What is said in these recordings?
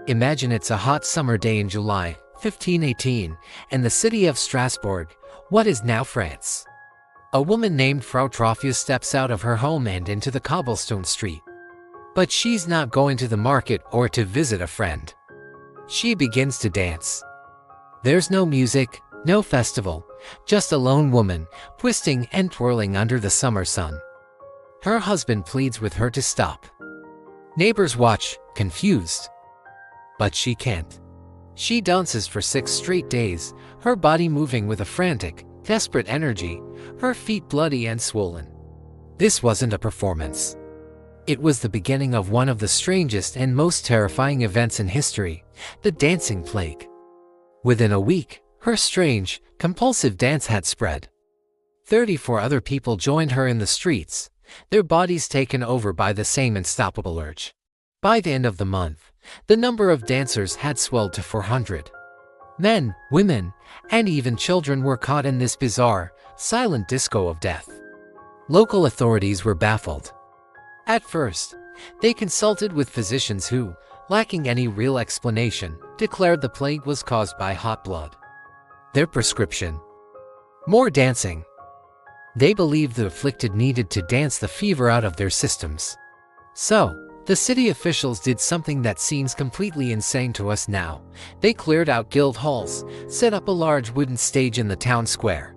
Imagine it's a hot summer day in July, 1518, in the city of Strasbourg, what is now France. A woman named Frau Trophius steps out of her home and into the cobblestone street. But she's not going to the market or to visit a friend. She begins to dance. There's no music, no festival, just a lone woman, twisting and twirling under the summer sun. Her husband pleads with her to stop. Neighbors watch, confused. But she can't. She dances for 6 straight days, her body moving with a frantic, desperate energy, her feet bloody and swollen. This wasn't a performance. It was the beginning of one of the strangest and most terrifying events in history, the dancing plague. Within a week, her strange, compulsive dance had spread. 34 other people joined her in the streets, their bodies taken over by the same unstoppable urge. By the end of the month, the number of dancers had swelled to 400. Men, women, and even children were caught in this bizarre, silent disco of death. Local authorities were baffled. At first, they consulted with physicians who, lacking any real explanation, declared the plague was caused by hot blood. Their prescription? More dancing. They believed the afflicted needed to dance the fever out of their systems. So, the city officials did something that seems completely insane to us now. They cleared out guild halls, set up a large wooden stage in the town square,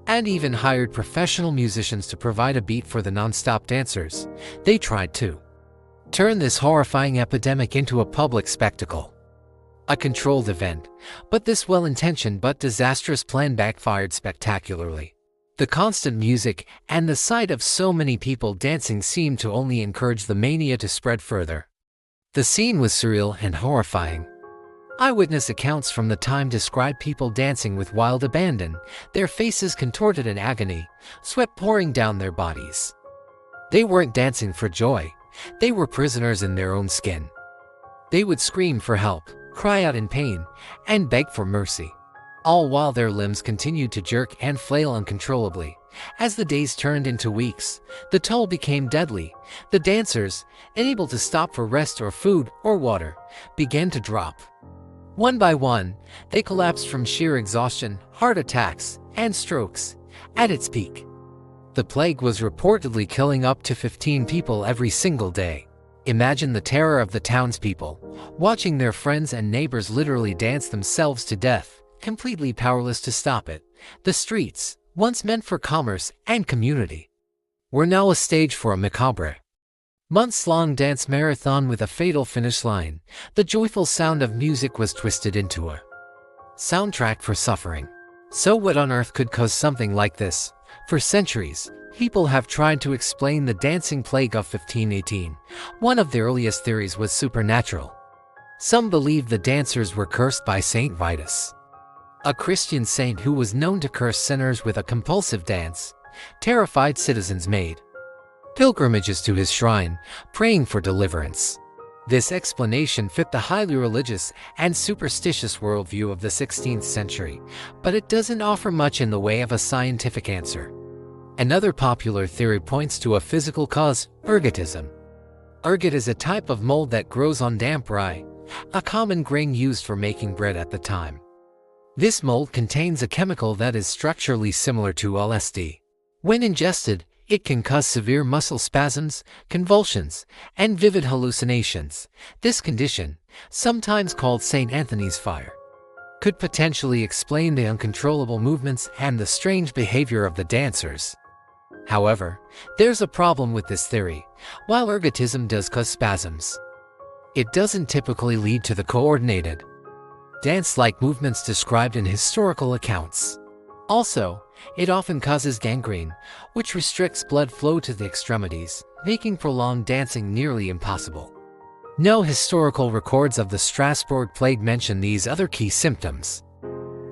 and even hired professional musicians to provide a beat for the non-stop dancers. They tried to turn this horrifying epidemic into a public spectacle, a controlled event, but this well-intentioned but disastrous plan backfired spectacularly. The constant music and the sight of so many people dancing seemed to only encourage the mania to spread further. The scene was surreal and horrifying. Eyewitness accounts from the time describe people dancing with wild abandon, their faces contorted in agony, sweat pouring down their bodies. They weren't dancing for joy, they were prisoners in their own skin. They would scream for help, cry out in pain, and beg for mercy, all while their limbs continued to jerk and flail uncontrollably. As the days turned into weeks, the toll became deadly. The dancers, unable to stop for rest or food or water, began to drop. One by one, they collapsed from sheer exhaustion, heart attacks, and strokes. At its peak, the plague was reportedly killing up to 15 people every single day. Imagine the terror of the townspeople, watching their friends and neighbors literally dance themselves to death, completely powerless to stop it. The streets, once meant for commerce and community, were now a stage for a macabre, months-long dance marathon with a fatal finish line. The joyful sound of music was twisted into a soundtrack for suffering. So what on earth could cause something like this? For centuries, people have tried to explain the dancing plague of 1518. One of the earliest theories was supernatural. Some believed the dancers were cursed by Saint Vitus, a Christian saint who was known to curse sinners with a compulsive dance. Terrified citizens made pilgrimages to his shrine, praying for deliverance. This explanation fit the highly religious and superstitious worldview of the 16th century, but it doesn't offer much in the way of a scientific answer. Another popular theory points to a physical cause, ergotism. Ergot is a type of mold that grows on damp rye, a common grain used for making bread at the time. This mold contains a chemical that is structurally similar to LSD. When ingested, it can cause severe muscle spasms, convulsions, and vivid hallucinations. This condition, sometimes called St. Anthony's fire, could potentially explain the uncontrollable movements and the strange behavior of the dancers. However, there's a problem with this theory. While ergotism does cause spasms, it doesn't typically lead to the coordinated, dance-like movements described in historical accounts. Also, it often causes gangrene, which restricts blood flow to the extremities, making prolonged dancing nearly impossible. No historical records of the Strasbourg plague mention these other key symptoms.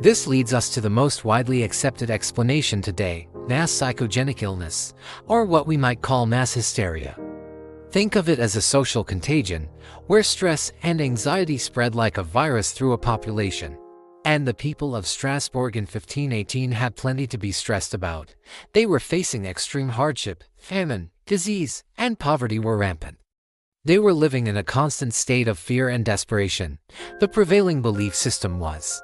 This leads us to the most widely accepted explanation today: mass psychogenic illness, or what we might call mass hysteria. Think of it as a social contagion, where stress and anxiety spread like a virus through a population. And the people of Strasbourg in 1518 had plenty to be stressed about. They were facing extreme hardship, famine, disease, and poverty were rampant. They were living in a constant state of fear and desperation. The prevailing belief system was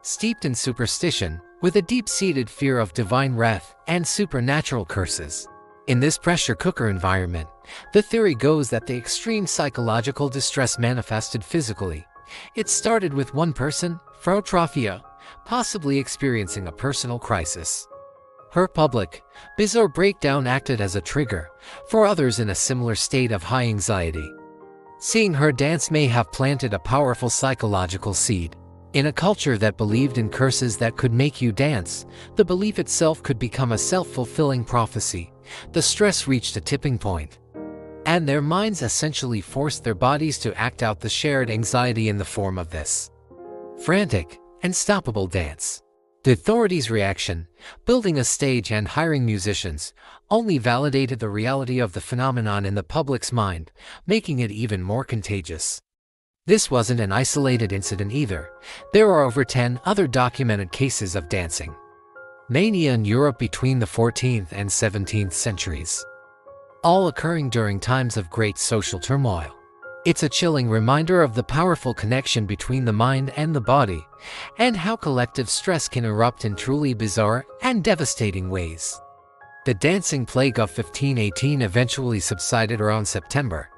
steeped in superstition, with a deep-seated fear of divine wrath and supernatural curses. In this pressure cooker environment, the theory goes that the extreme psychological distress manifested physically. It started with one person, Frau Trophia, possibly experiencing a personal crisis. Her public, bizarre breakdown acted as a trigger for others in a similar state of high anxiety. Seeing her dance may have planted a powerful psychological seed. In a culture that believed in curses that could make you dance, the belief itself could become a self-fulfilling prophecy. The stress reached a tipping point, and their minds essentially forced their bodies to act out the shared anxiety in the form of this frantic, unstoppable dance. The authorities' reaction, building a stage and hiring musicians, only validated the reality of the phenomenon in the public's mind, making it even more contagious. This wasn't an isolated incident either. There are over 10 other documented cases of dancing mania in Europe between the 14th and 17th centuries, all occurring during times of great social turmoil. It's a chilling reminder of the powerful connection between the mind and the body, and how collective stress can erupt in truly bizarre and devastating ways. The dancing plague of 1518 eventually subsided around September.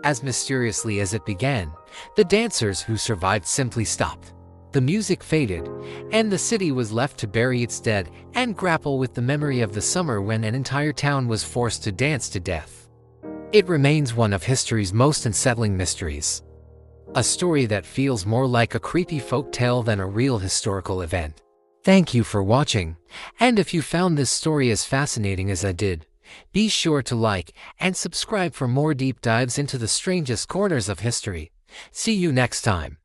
As mysteriously as it began, the dancers who survived simply stopped. The music faded, and the city was left to bury its dead and grapple with the memory of the summer when an entire town was forced to dance to death. It remains one of history's most unsettling mysteries. A story that feels more like a creepy folk tale than a real historical event. Thank you for watching, and if you found this story as fascinating as I did, be sure to like and subscribe for more deep dives into the strangest corners of history. See you next time.